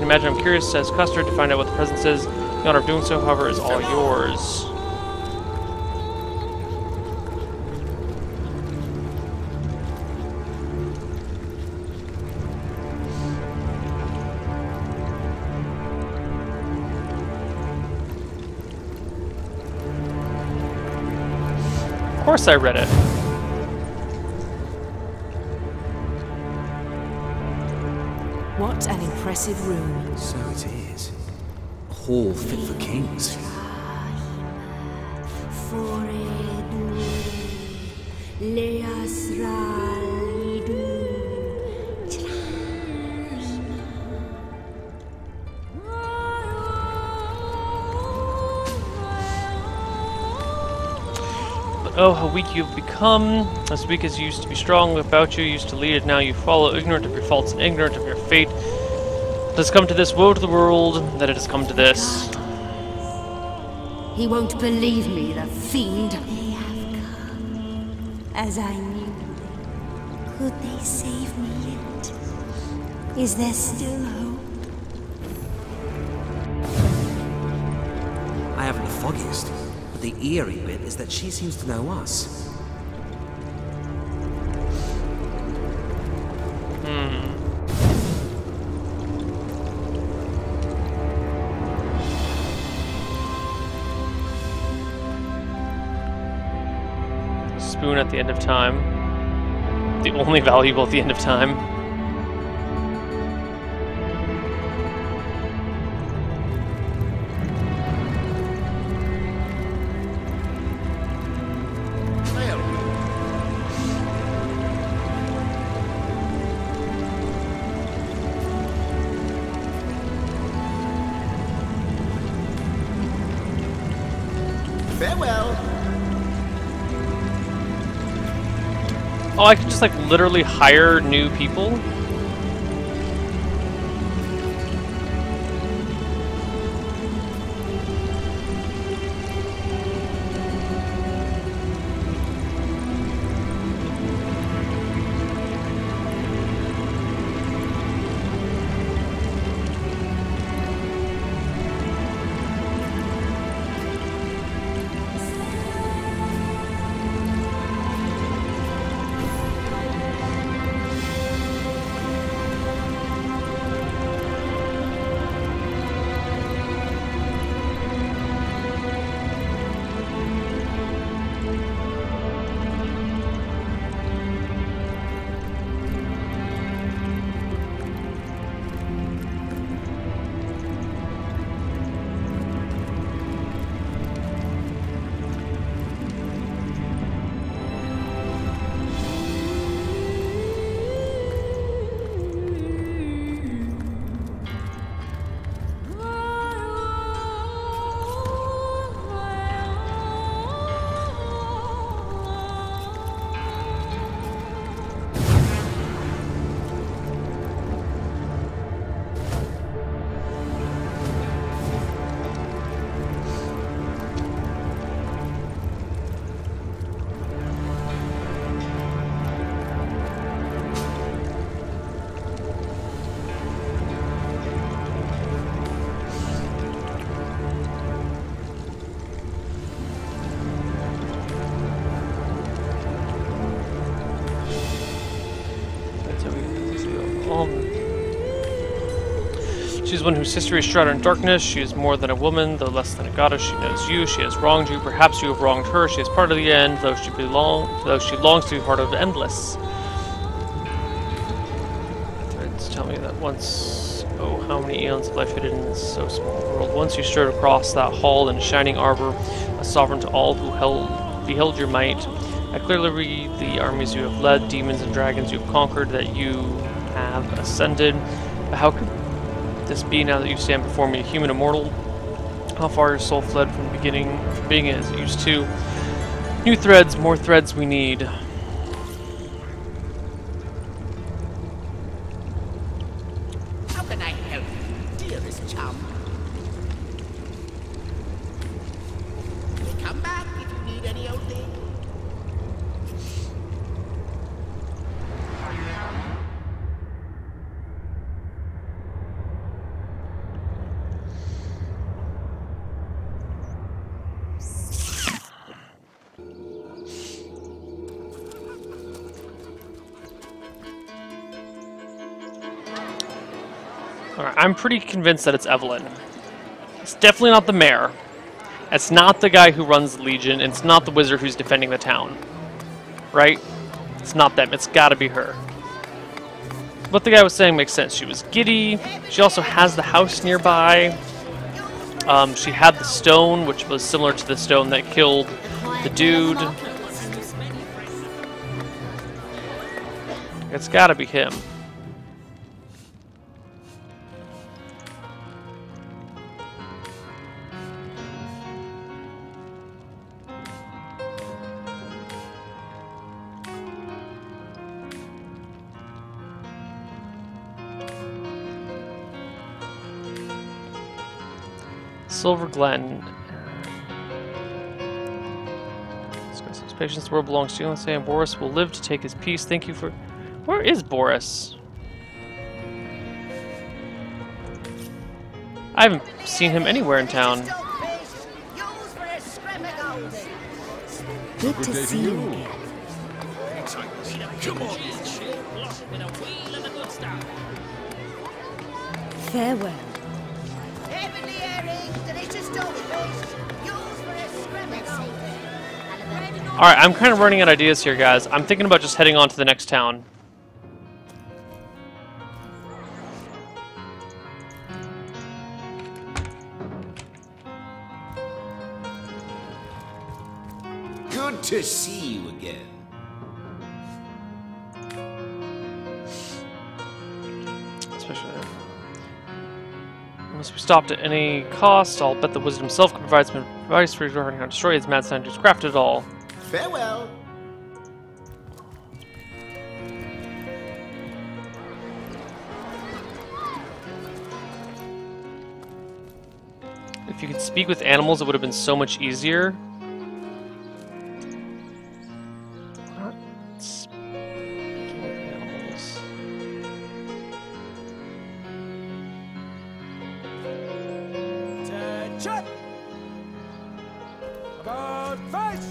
imagine I'm curious as custard to find out what the presence is. The honor of doing so, however, is all yours. Of course I read it. What an impressive room. So it is. A hall fit for kings. Oh, how weak you've become. As weak as you used to be strong about you, used to lead it, now you follow, ignorant of your faults and ignorant of your fate. It has come to this, woe to the world, that it has come to this. He won't believe me, the fiend. They have come, as I knew. Could they save me yet? Is there still hope? I haven't the foggiest. But the eerie bit is that she seems to know us. Spoon at the end of time. The only valuable at the end of time. Farewell. Oh, I could just like literally hire new people? She is one whose history is shrouded in darkness. She is more than a woman, though less than a goddess. She knows you. She has wronged you. Perhaps you have wronged her. She is part of the end, though she longs to be part of the endless. Threads tell me that once. Oh, how many eons have life hidden in this so small world? Once you strode across that hall in a shining arbor, a sovereign to all who beheld your might. I clearly read the armies you have led, demons and dragons you have conquered, that you have ascended. But how could this be now that you stand before me, a human immortal? How far your soul fled from being as it used to? New threads, more threads we need. How can I help you, dearest chum? Come back if you need any old thing. Alright, I'm pretty convinced that it's Evelyn. It's definitely not the mayor. It's not the guy who runs the Legion, and it's not the wizard who's defending the town. Right? It's not them. It's gotta be her. What the guy was saying makes sense. She was giddy. She also has the house nearby. She had the stone, which was similar to the stone that killed the dude. It's gotta be him. Silver Glen. Let's go. His patience, the world belongs to you. Let's say, and Boris will live to take his peace. Thank you for. Where is Boris? I haven't seen him anywhere in town. Good to see you again. Farewell. Alright, I'm kind of running out of ideas here, guys. I'm thinking about just heading on to the next town. Good to see you again. Especially must be stopped at any cost. I'll bet the wizard himself can provide some advice regarding how to destroy his mad scientists craft it all. Farewell. If you could speak with animals, it would have been so much easier. Not speaking with animals. Attention! About face!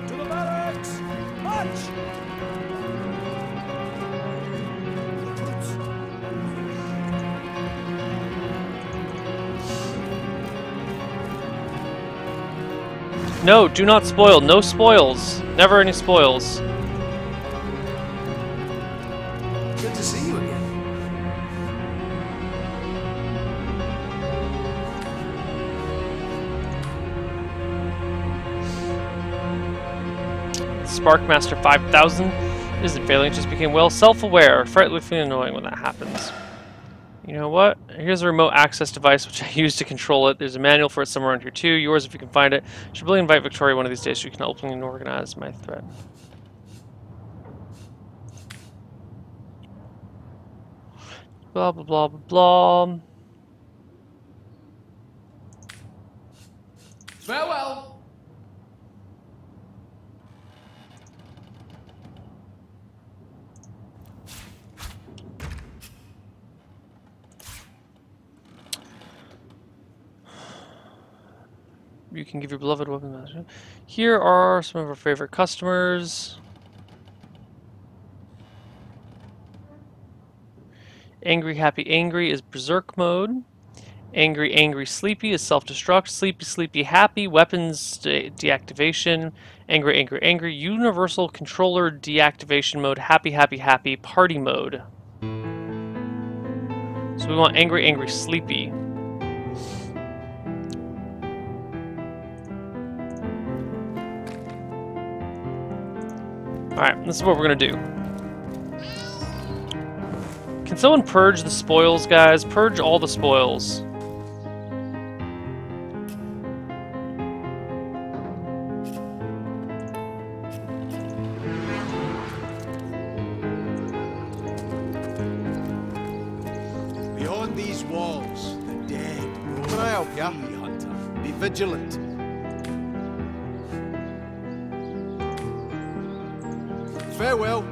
To the barracks! March! No, do not spoil. No spoils. Never any spoils. Good to see you again. Sparkmaster 5000 isn't failing, it just became well self-aware. Frightfully annoying when that happens. You know what? Here's a remote access device which I use to control it. There's a manual for it somewhere around here too. Yours if you can find it. Should really invite Victoria one of these days so you can openly organize my threat. Blah blah blah blah blah. Farewell. You can give your beloved weapon master. Here are some of our favorite customers. Angry, happy, angry is berserk mode. Angry, angry, sleepy is self-destruct. Sleepy, sleepy, happy, weapons deactivation. Angry, angry, angry, universal controller deactivation mode. Happy, happy, happy, party mode. So we want angry, angry, sleepy. Alright, this is what we're gonna do. Can someone purge the spoils, guys? Purge all the spoils. Beyond these walls, the dead. Can I help ya? Hunter. Be vigilant. Farewell.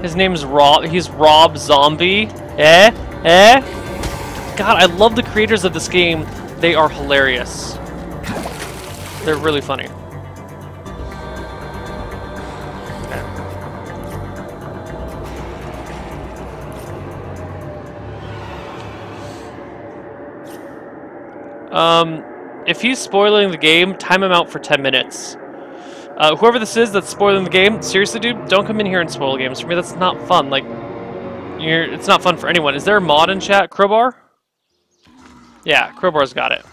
His name's Rob. He's Rob Zombie. Eh? Eh? God, I love the creators of this game. They are hilarious. They're really funny. If he's spoiling the game, time him out for 10 minutes. Whoever this is that's spoiling the game, seriously, dude, don't come in here and spoil games for me. That's not fun. Like, it's not fun for anyone. Is there a mod in chat? Crowbar? Yeah, Crowbar's got it.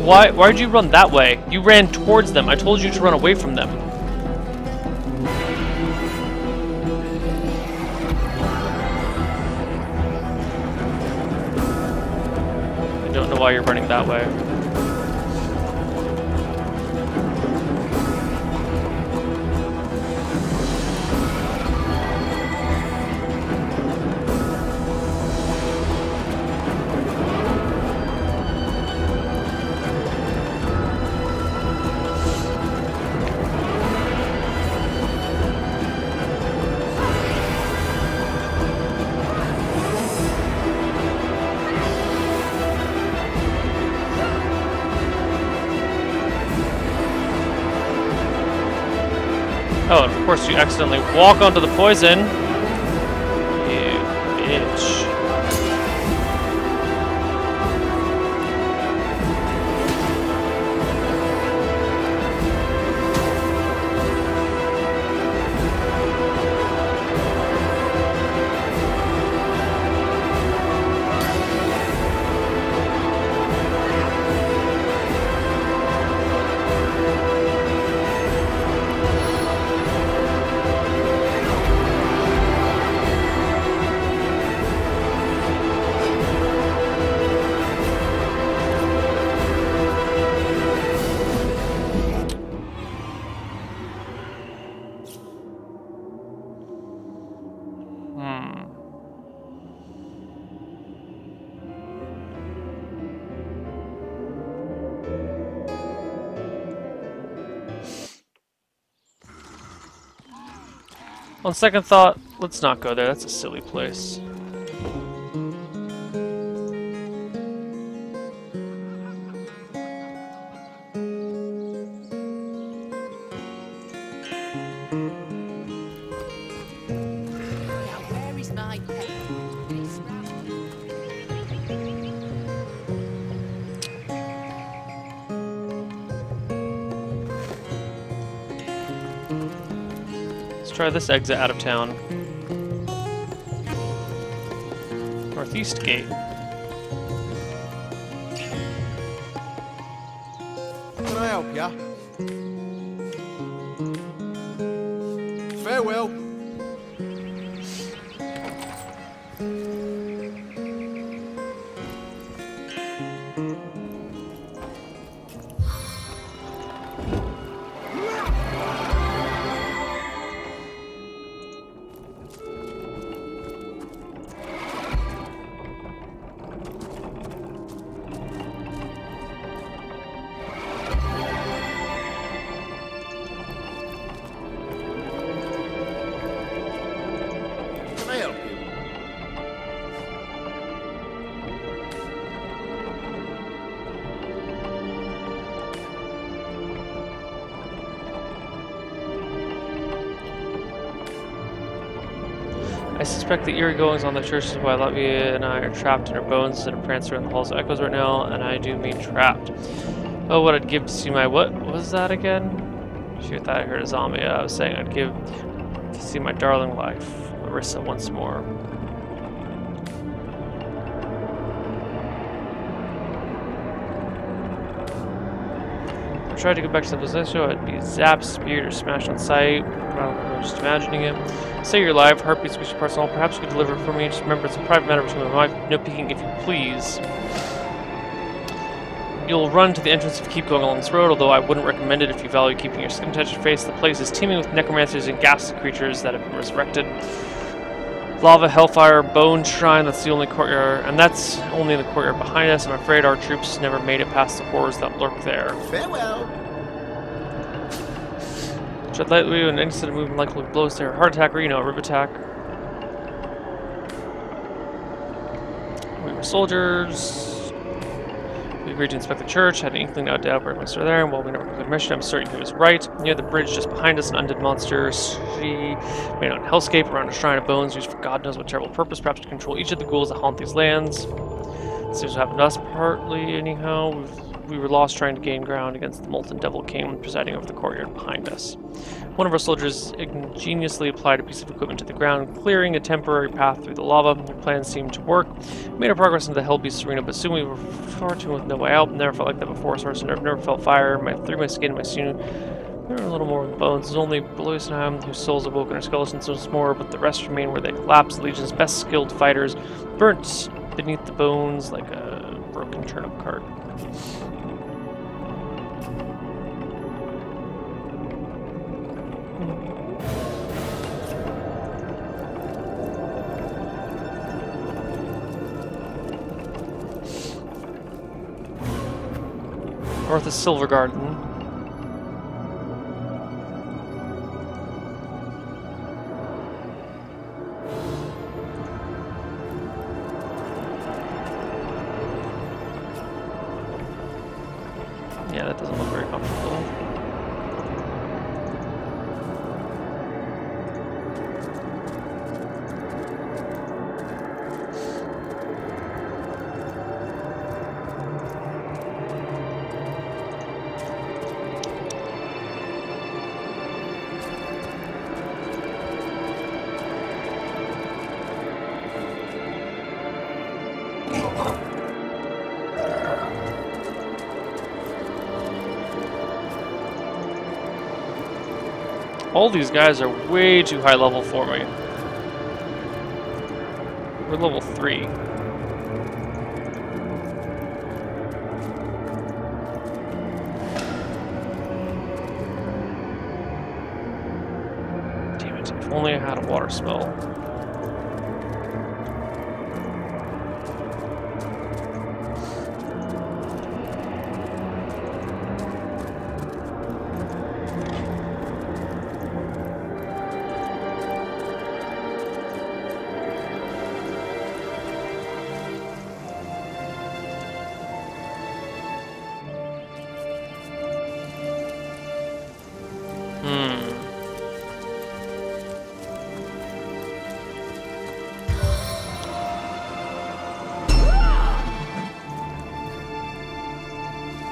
Why did you run that way? You ran towards them. I told you to run away from them. I don't know why you're running that way. Oh, and of course you accidentally walk onto the poison. You bitch. On second thought, let's not go there. That's a silly place. Now where is my pet? Try this exit out of town. Northeast gate. Can I help ya? Farewell. I suspect the eerie goings on the church is why Latvia and I are trapped in our bones instead of prancing around the halls of echoes right now, and I do mean trapped. Oh, what I'd give to see my... What was that again? Shoot, I thought I heard a zombie. I was saying I'd give to see my darling life, Marissa, once more. tried to go back to the possession, I'd be zapped, speared, or smashed on sight. Well, I'm just imagining it. Say you're alive, heartbeat, squishy parts and all. Perhaps you could deliver it for me. Just remember, it's a private matter between my wife. No peeking if you please. You'll run to the entrance if you keep going along this road, although I wouldn't recommend it if you value keeping your skin touched face. The place is teeming with necromancers and ghastly creatures that have been resurrected. Lava, hellfire, bone shrine, that's the only courtyard, and that's only in the courtyard behind us. I'm afraid our troops never made it past the horrors that lurk there. Farewell. Tread lightly, and any sudden movement likely blows there. Heart attack or, a rib attack. We were soldiers. We agreed to inspect the church, had an inkling no doubt where monster there, and while we never got permission, I'm certain he was right. Near the bridge just behind us, an undead monster, she made on hellscape around a shrine of bones used for God knows what terrible purpose, perhaps to control each of the ghouls that haunt these lands. This seems to happen to us partly, anyhow. We were lost trying to gain ground against the molten devil king presiding over the courtyard behind us. One of our soldiers ingeniously applied a piece of equipment to the ground, clearing a temporary path through the lava. The plan seemed to work. We made our progress into the Hellbeast's arena, but soon we were fortunate with no way out. Never felt like that before, so I've never felt fire. Through my skin, my sinew. There were a little more bones. There's only Belusenheim, whose souls awoke in our skeletons once more, but the rest remain where they collapsed. The Legion's best skilled fighters burnt beneath the bones like a broken turnip cart. North is Silver Garden. Yeah, that doesn't look very comfortable. All these guys are way too high level for me. We're level 3. Damn it, if only I had a water spell.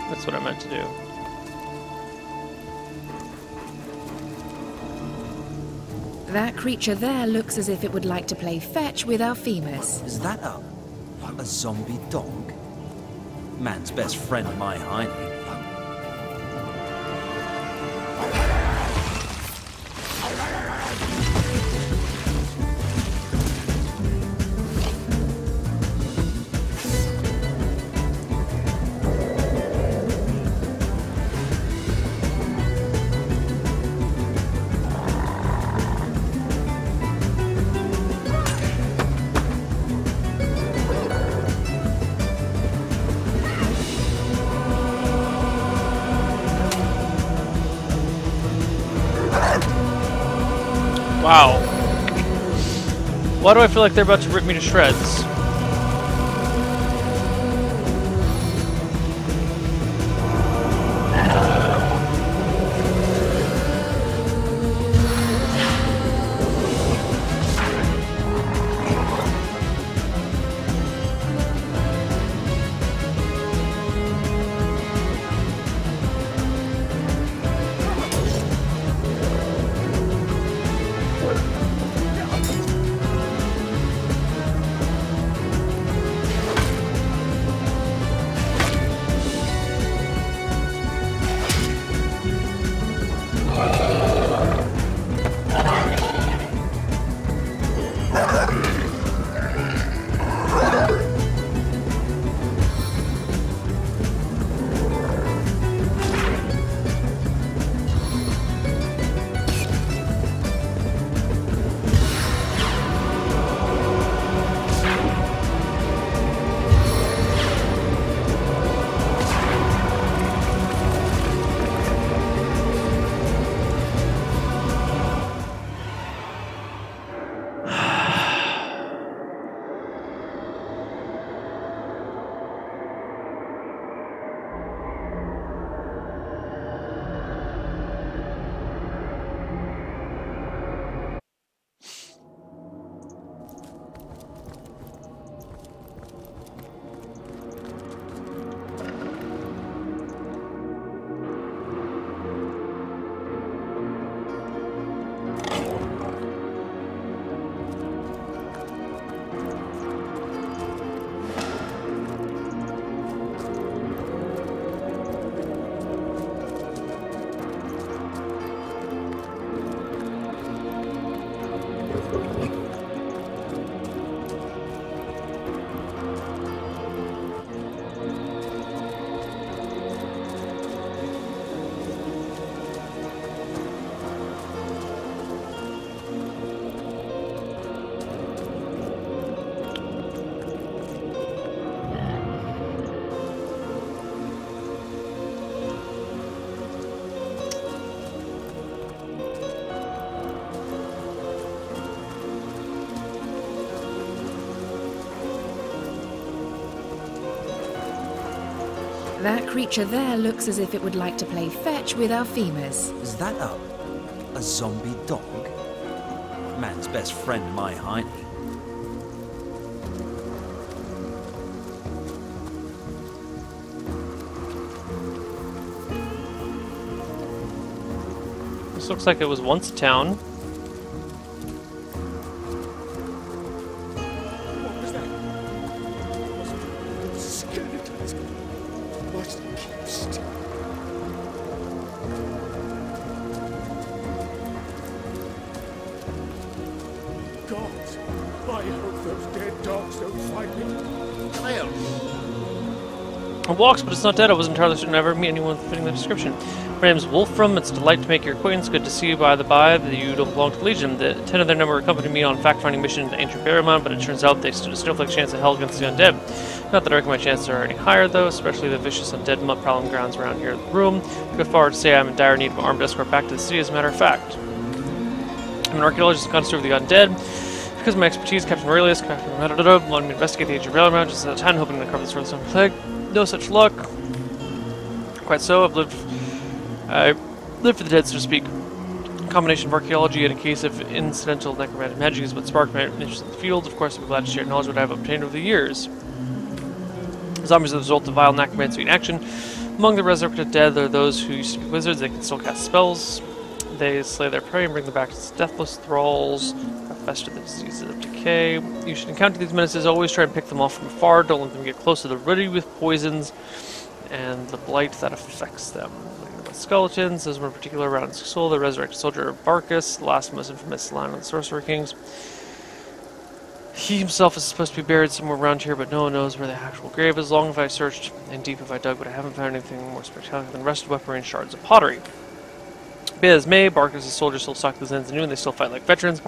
That's what I meant to do. That creature there looks as if it would like to play fetch with our femurs. Is that a zombie dog? Man's best friend, my hiney. Wow. Why do I feel like they're about to rip me to shreds? That creature there looks as if it would like to play fetch with our femurs. Is that a zombie dog? Man's best friend, my hiney. This looks like it was once a town. What was that? Was it skeletons? Must keep still. God, I hope those dead dogs don't find me. Can I help you? It walks, but it's not dead. I wasn't entirely certain I ever meet anyone fitting the description. My name is Wolfram. It's a delight to make your acquaintance. Good to see you, by the by. You don't belong to the Legion. The 10 of their number accompanied me on fact-finding mission into ancient Barrymount, but it turns out they stood a snowflake chance of hell against the undead. Not that I reckon my chances are any higher, though, especially the vicious undead prowling grounds around here in the room. Go far to say I'm in dire need of an armed escort back to the city, as a matter of fact. I'm an archaeologist and connoisseur of the undead. Because of my expertise, Captain Aurelius, Captain Metadata, wanted me to investigate the ancient Barrymount just at a time, hoping to cover the source of the plague. No such luck. Quite so, I lived for the dead, so to speak. A combination of archaeology and a case of incidental necromantic magic is what sparked my interest in the field. Of course, I'd be glad to share knowledge what I have obtained over the years. Zombies are the result of vile necromancy in action. Among the resurrected dead, there are those who used to be wizards. They can still cast spells. They slay their prey and bring them back as deathless thralls, have festered the diseases of decay. You should encounter these menaces. Always try and pick them off from afar. Don't let them get close to the ruddy with poisons and the blight that affects them. Skeletons, there's one in particular around Soul, the resurrected soldier of Barcus, the last most infamous line of the Sorcerer Kings. He himself is supposed to be buried somewhere around here, but no one knows where the actual grave is. Long have I searched, and deep have I dug, but I haven't found anything more spectacular than rusted weaponry and shards of pottery. Be as may, Barcus' soldiers still stalk the Zens anew, and they still fight like veterans.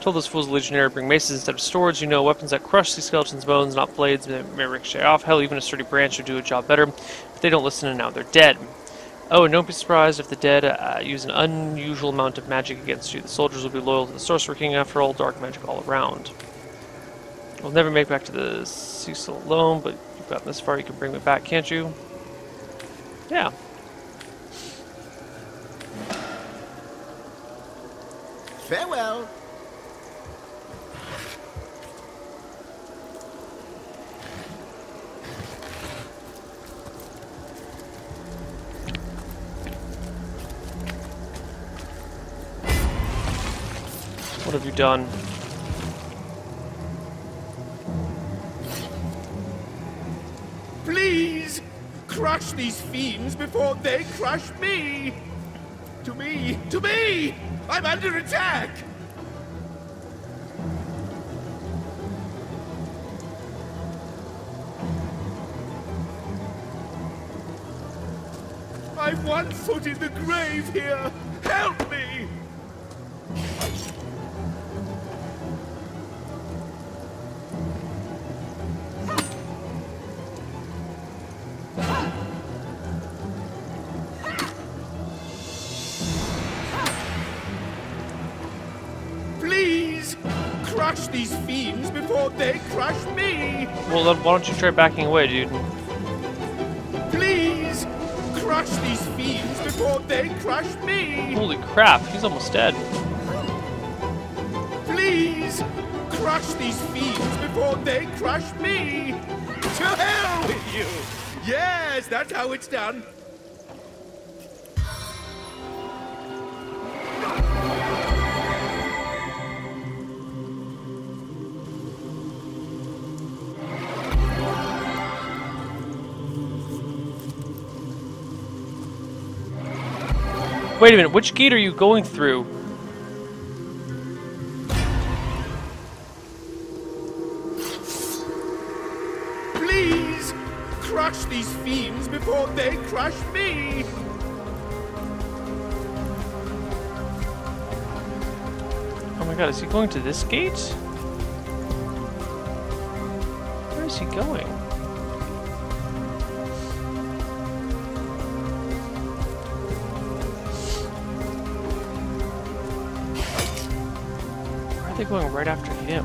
Told those fools legionnaire bring maces instead of swords. You know, weapons that crush these skeletons' bones, not blades, may ricochet off. Hell, even a sturdy branch would do a job better. But they don't listen, and now they're dead. Oh, and don't be surprised if the dead use an unusual amount of magic against you. The soldiers will be loyal to the Sorcerer King after all, dark magic all around. We'll never make back to the Cecil alone, but you've gotten this far, you can bring me back, can't you? Yeah. Farewell. What have you done? Please, crush these fiends before they crush me! To me! To me! I'm under attack! I've one foot in the grave here! Help me! Please! Crush these fiends before they crush me! Well, then why don't you try backing away, dude? Please! Crush these fiends before they crush me! Holy crap, he's almost dead. Please! Crush these fiends before they crush me! To hell with you! Yes, that's how it's done! Wait a minute, which gate are you going through? Please! Crush these fiends before they crush me! Oh my god, is he going to this gate? Where is he going? Why are they going right after him?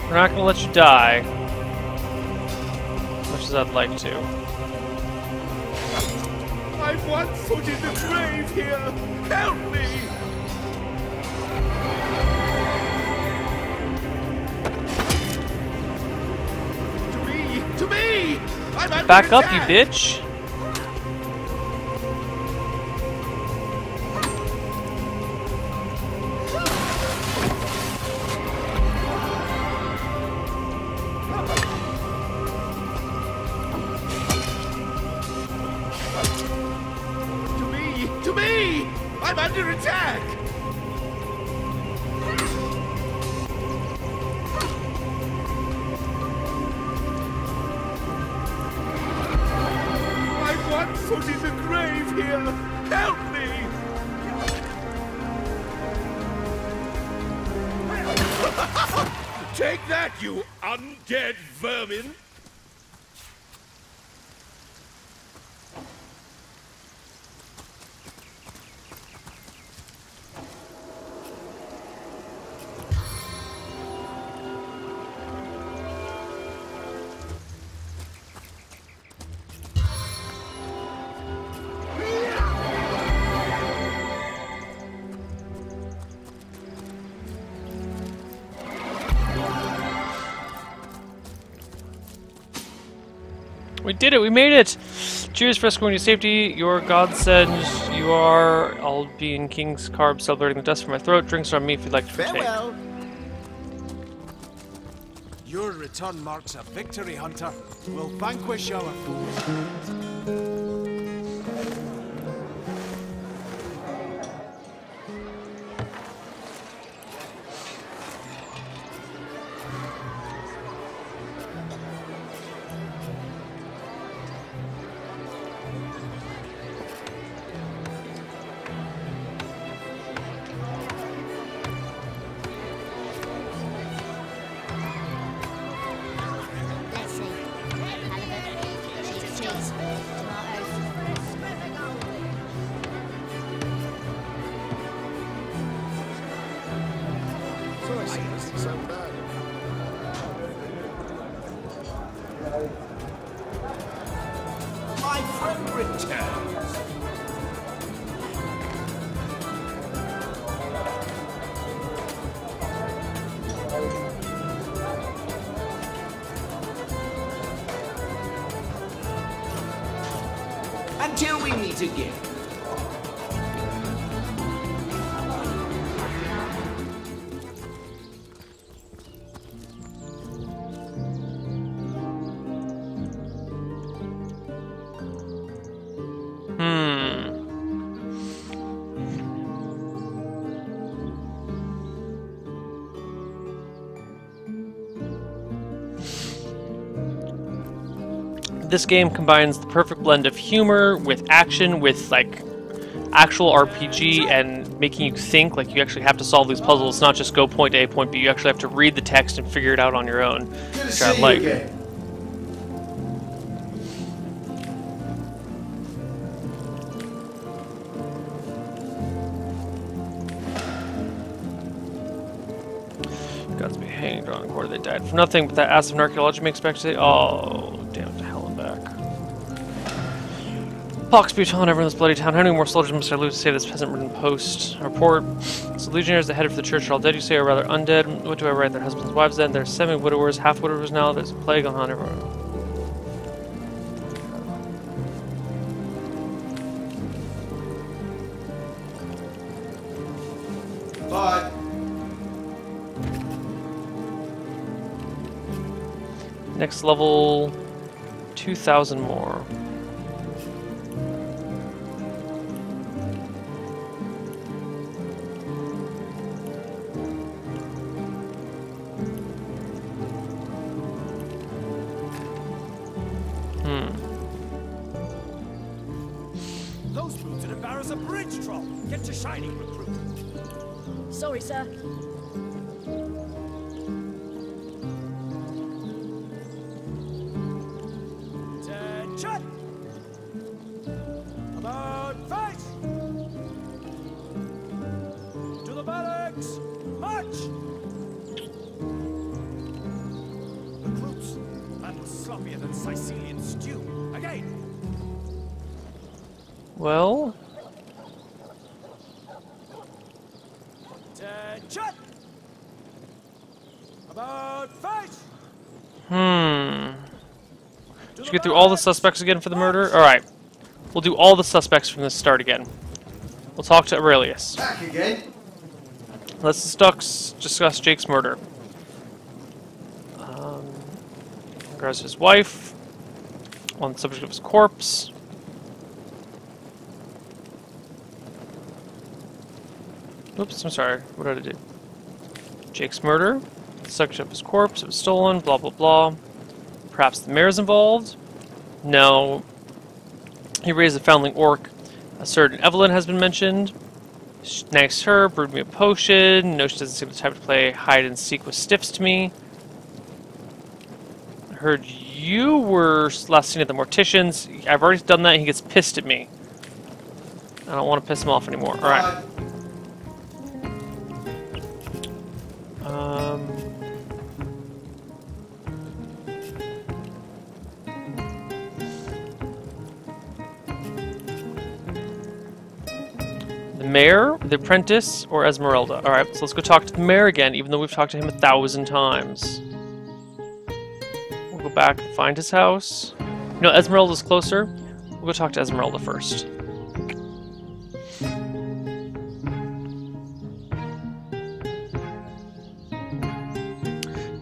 We're not gonna let you die. As much as I'd like to. I've one foot in the grave here! Help me! To me! I'm under Back up, you attack. bitch! To me! I'm under attack! I've one foot in the grave here! Help me! Take that, you undead vermin! We did it! We made it! Cheers for escorting to safety. Your godsend you are. I'll be in King's Carb celebrating the dust from my throat. Drinks are on me if you'd like to partake. Farewell. Your return marks a victory, Hunter. We'll vanquish our foes. Let's see. Halibut, cheese, tomatoes. My friend returns! Until we meet again. This game combines the perfect blend of humor with action, with like actual RPG and making you think. Like you actually have to solve these puzzles. It's not just go point A, point B. You actually have to read the text and figure it out on your own, which I like. Gods be hanged on a quarter. They died for nothing, but that ass of an archaeology makes back to say, oh, damn it to hell and back. Pox be upon everyone in this bloody town. How many more soldiers must I lose to save this peasant-ridden post? Report. So legionnaires that headed for the church are all dead, you say, or rather undead. What do I write? Their husbands' wives dead. There's semi-widowers, half-widowers now. There's a plague on everyone. Bye. Next level, 2,000 more. Those boots are embarrass a bridge troll. Get to shining, recruit. Sorry, sir. Attention! About face! To the barracks! March! Recruits, that was sloppier than Sicilian stew. Again! Well, Attention! About face! Did you get through all the suspects again for the murder? Alright. We'll do all the suspects from the start again. We'll talk to Aurelius. Back again. Let's discuss Jake's murder. Regards to his wife. On the subject of his corpse. Oops, I'm sorry. What did I do? Jake's murder. The subject of his corpse. It was stolen. Blah, blah, blah. Perhaps the mayor's involved? No. He raised a foundling orc. A certain Evelyn has been mentioned. Snags her, brewed me a potion. No, she doesn't seem the type to play hide and seek with stiffs to me. I heard you were last seen at the Mortician's. I've already done that. He gets pissed at me. I don't want to piss him off anymore. Alright. The mayor, the apprentice, or Esmeralda? Alright, so let's go talk to the mayor again, even though we've talked to him 1,000 times. We'll go back and find his house. No, Esmeralda's closer. We'll go talk to Esmeralda first.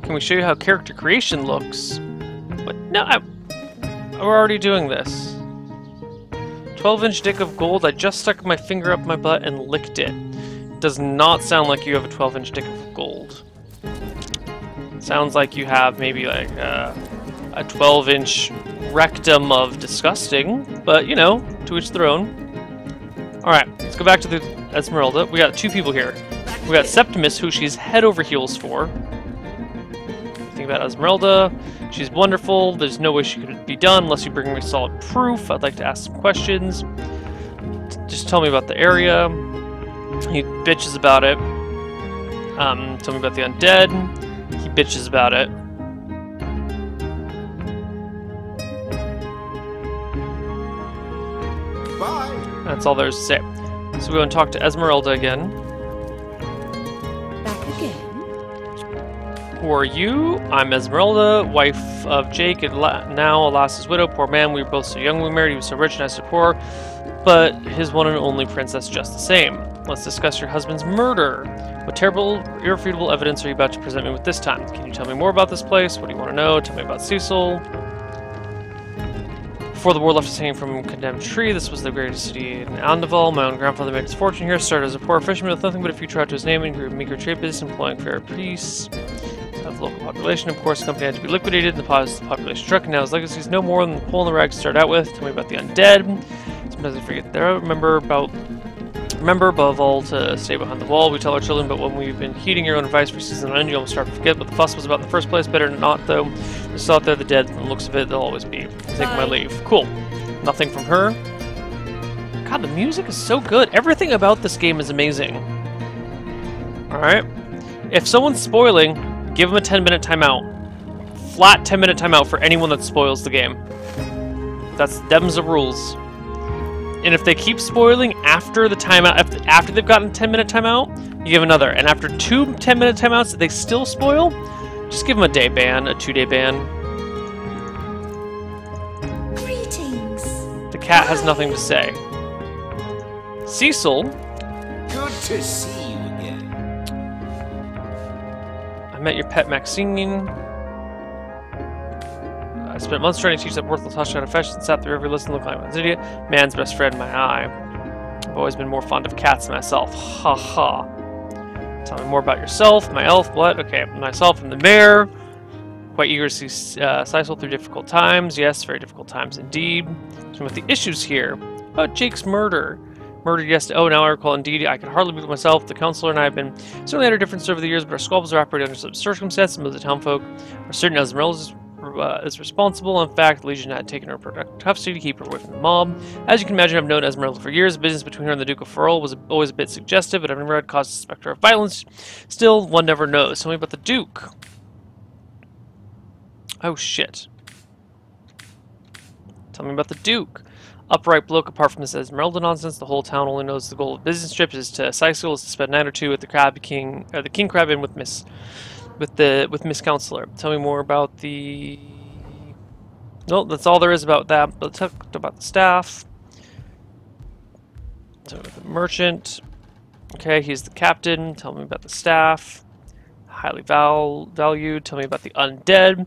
Can we show you how character creation looks? What? No, we're already doing this. 12-inch dick of gold. I just stuck my finger up my butt and licked it. Does not sound like you have a 12-inch dick of gold. Sounds like you have maybe like a 12-inch rectum of disgusting, but you know, to each their own. Alright, let's go back to the Esmeralda. We got two people here. We got Septimus, who she's head over heels for. Think about Esmeralda. She's wonderful. There's no way she could be done unless you bring me solid proof. I'd like to ask some questions. Just tell me about the area. He bitches about it. Tell me about the undead. He bitches about it. Bye. That's all there's to say. So we go and talk to Esmeralda again. Back again? Who are you? I'm Esmeralda, wife of Jake, and now alas his widow. Poor man, we were both so young when we married. He was so rich and I so poor, but his one and only princess just the same. Let's discuss your husband's murder. What terrible, irrefutable evidence are you about to present me with this time? Can you tell me more about this place? What do you want to know? Tell me about Cecil. Before the war left us hanging from a condemned tree, this was the greatest city in Andeval. My own grandfather made his fortune here, started as a poor fisherman with nothing but a future out to his name, and grew a meager trade business, employing fair peace. Of the local population. Of course, the company had to be liquidated, and the population struck, and now his legacy is no more than the hole in the rag to start out with. Tell me about the undead. Sometimes I forget there. Remember above all to stay behind the wall. We tell our children, but when we've been heeding your own advice for season on end, you almost start to forget what the fuss was about in the first place. Better than not, though. Just out there, the dead. From the looks of it, they'll always be. Taking my leave. Cool. Nothing from her. God, the music is so good. Everything about this game is amazing. Alright. If someone's spoiling, give them a 10-minute timeout. Flat 10-minute timeout for anyone that spoils the game. Them's the rules. And if they keep spoiling after the timeout, after they've gotten a 10-minute timeout, you give another. And after 2 10-minute timeouts, they still spoil, just give them a day ban, a 2-day ban. Greetings. The cat has nothing to say. Cecil. Good to see you again. I met your pet Maxine. I spent months trying to teach that worthless hush out of fashion, sat through every lesson, looked like I was an idiot. Man's best friend, my eye. I've always been more fond of cats than myself. Ha ha. Tell me more about yourself, my elf, what? Okay, myself and the mayor. Quite eager to see Cecil through difficult times. Yes, very difficult times indeed. Some of the issues here. About Jake's murder. Murdered yesterday. Oh, now I recall indeed. I can hardly believe myself. The counselor and I have been certainly had our differences over the years, but our squabbles are operating under some circumstances. Most of the townfolk are certain Esmeralda is responsible. In fact, the Legion had taken her custody to keep her away from the mob. As you can imagine, I've known Esmeralda for years. The business between her and the Duke of Ferrol was always a bit suggestive, but I've never had cause to suspect her of violence. Still, one never knows. Tell me about the Duke. Oh, shit. Tell me about the Duke. Upright bloke, apart from this Esmeralda nonsense, the whole town only knows the goal of business trips is to Cecil is to spend a night or two at the King Crab Inn with Miss Counselor. Tell me more about the... No, that's all there is about that. But let's talk about the staff. Tell me about the merchant. Okay, he's the captain. Tell me about the staff. Highly valued. Tell me about the undead.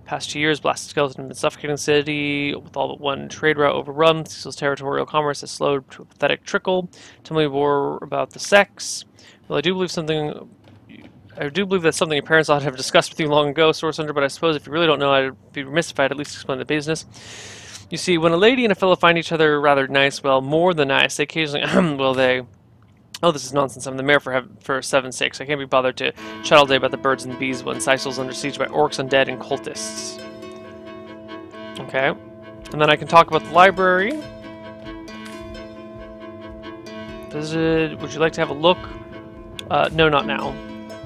Past 2 years, blasted skeleton have been suffocating the city, with all but one trade route overrun. Cecil's territorial commerce has slowed to a pathetic trickle. Tell me more about the sex. Well, I do believe that's something your parents ought to have discussed with you long ago, Source Hunter, but I suppose if you really don't know, I'd be remiss if I'd at least explain the business. You see, when a lady and a fellow find each other rather nice, well, more than nice, they occasionally, oh, this is nonsense. I'm the mayor for 7 sakes. I can't be bothered to chat all day about the birds and bees when Cecil's under siege by orcs, undead, and cultists. Okay. And then I can talk about the library. Would you like to have a look? No, not now.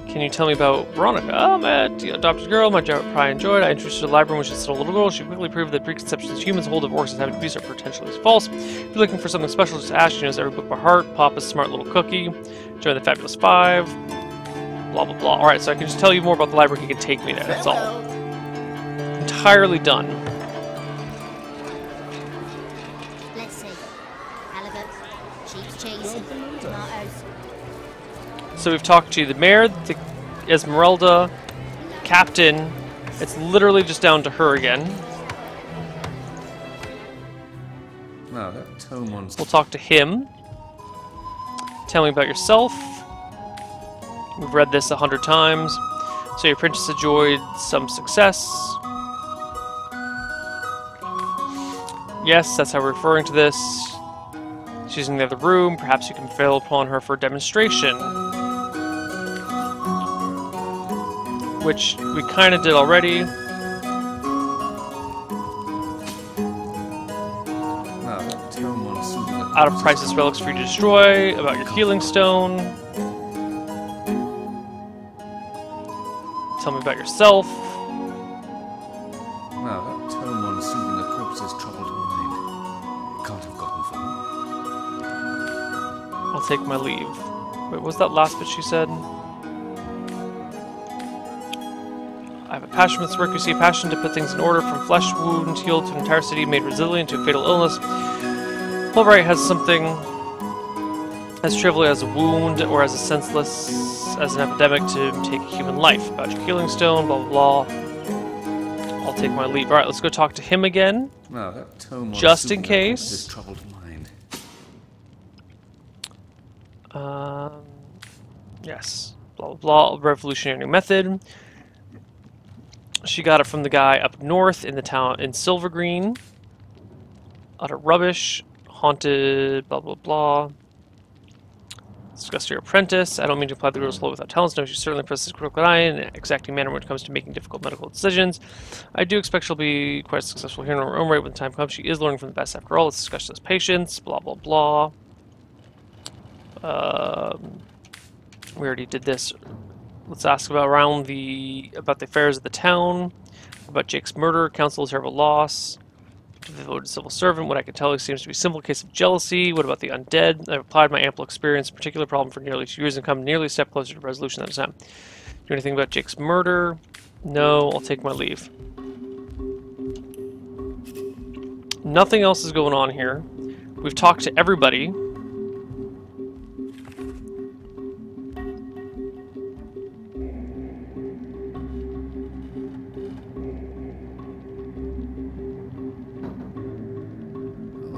Can you tell me about Veronica? Oh, my adopted girl, my job probably enjoyed. I introduced her to the library when she was still a little girl. She quickly proved that preconceptions humans hold of orcs as having abuse are potentially false. If you're looking for something special, just ask. She knows every book by heart. Papa's smart little cookie. Join the Fabulous Five. Blah, blah, blah. Alright, so I can just tell you more about the library. He can take me there. That's all. Entirely done. Let's see. Halibut, sheep's cheese, tomatoes. So we've talked to the mayor, the Esmeralda, captain. It's literally just down to her again. No, that tome one's... We'll talk to him. Tell me about yourself. We've read this 100 times. So your princess enjoyed some success. Yes, that's how we're referring to this. She's in the other room. Perhaps you can fail upon her for a demonstration. Which we kind of did already. Out of priceless relics for you to destroy. About your healing stone. Tell me about yourself. Now, that tome on soothing a corpse's troubled mind. It can't have gotten far. I'll take my leave. Wait, what was that last bit she said? I have a passion for this work. You see, a passion to put things in order, from flesh wound healed to an entire city made resilient to a fatal illness. Fulbright has something as trivial as a wound or as a senseless as an epidemic to take a human life. About your healing stone, blah blah blah. I'll take my leave. Alright, let's go talk to him again. Now, that tome just in case. Troubled mind. Yes. Blah blah blah. Revolutionary method. She got it from the guy up north in the town in Silvergreen. Utter rubbish. Haunted, blah, blah, blah. Discuss your apprentice. I don't mean to apply the rules slow without talents. No, she certainly presses critical eye in an exacting manner when it comes to making difficult medical decisions. I do expect she'll be quite successful here in her own right when the time comes. She is learning from the best after all. Let's discuss those patients. Blah, blah, blah. We already did this. Let's ask about the affairs of the town. About Jake's murder. Council is a terrible loss. Devoted civil servant. What I can tell, he seems to be a simple case of jealousy. What about the undead? I've applied my ample experience, particular problem for nearly 2 years, and come nearly a step closer to resolution that time. Do anything about Jake's murder? No, I'll take my leave. Nothing else is going on here. We've talked to everybody.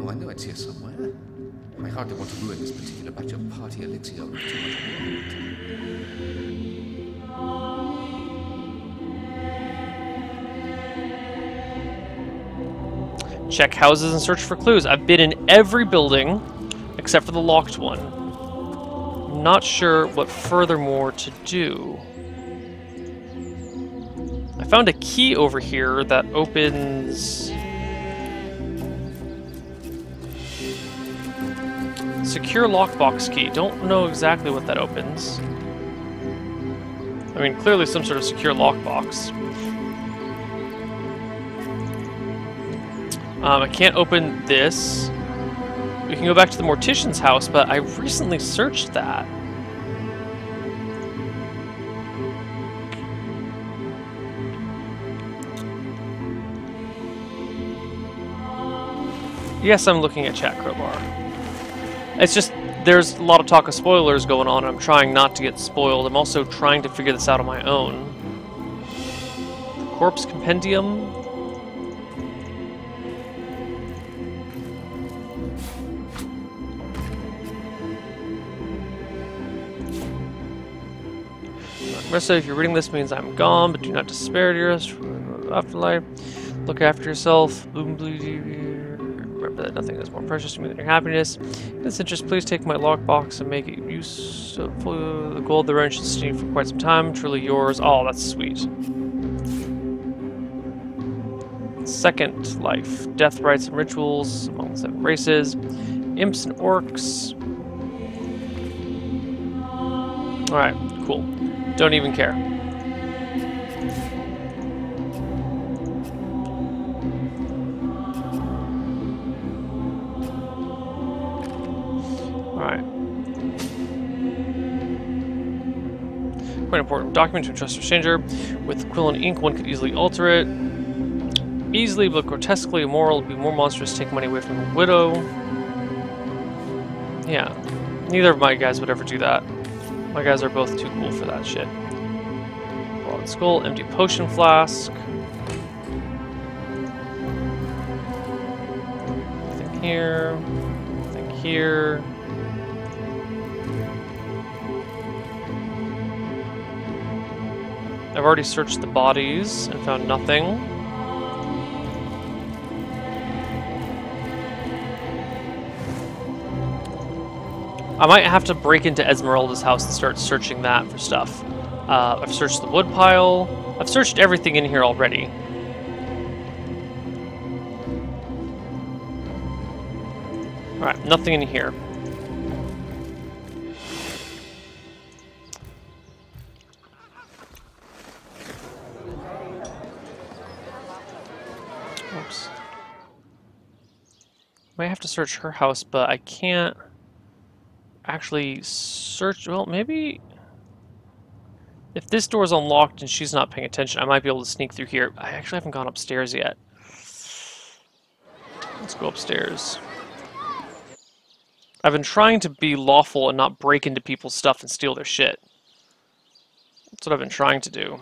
I know it's here somewhere. I hardly want to ruin this particular batch of party elixir with too much work. Check houses and search for clues. I've been in every building except for the locked one. I'm not sure what furthermore to do. I found a key over here that opens... Secure lockbox key. Don't know exactly what that opens. I mean, clearly some sort of secure lockbox. I can't open this. We can go back to the mortician's house, but I recently searched that. Yes, I'm looking at chat, Crowbar. It's just, there's a lot of talk of spoilers going on, and I'm trying not to get spoiled. I'm also trying to figure this out on my own. Corpse Compendium. Marissa, if you're reading this, means I'm gone, but do not despair, dearest. Afterlife. Look after yourself. Remember that nothing is more precious to me than your happiness. In this interest, please take my lockbox and make it useful. The gold the wrench has seen for quite some time. Truly yours. Oh, that's sweet. Second life. Death rites and rituals among the 7 races. Imps and orcs. Alright, cool. Don't even care. Alright. Quite important document to trust a stranger. With quill and ink, one could easily alter it. Easily, but grotesquely immoral. It would be more monstrous to take money away from a widow. Yeah. Neither of my guys would ever do that. My guys are both too cool for that shit. Broad skull, empty potion flask. Nothing here. Nothing here. I've already searched the bodies and found nothing. I might have to break into Esmeralda's house and start searching that for stuff. I've searched the woodpile. I've searched everything in here already. Alright, nothing in here. Oops. Might have to search her house, but I can't actually search. Well, maybe if this door is unlocked and she's not paying attention, I might be able to sneak through here. I actually haven't gone upstairs yet. Let's go upstairs. I've been trying to be lawful and not break into people's stuff and steal their shit. That's what I've been trying to do.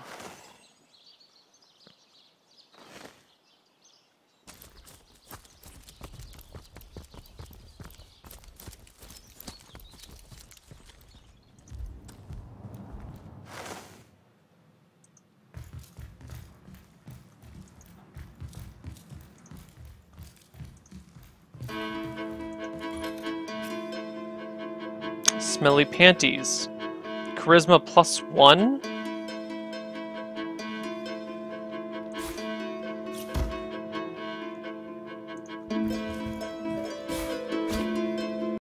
Smelly panties. Charisma +1.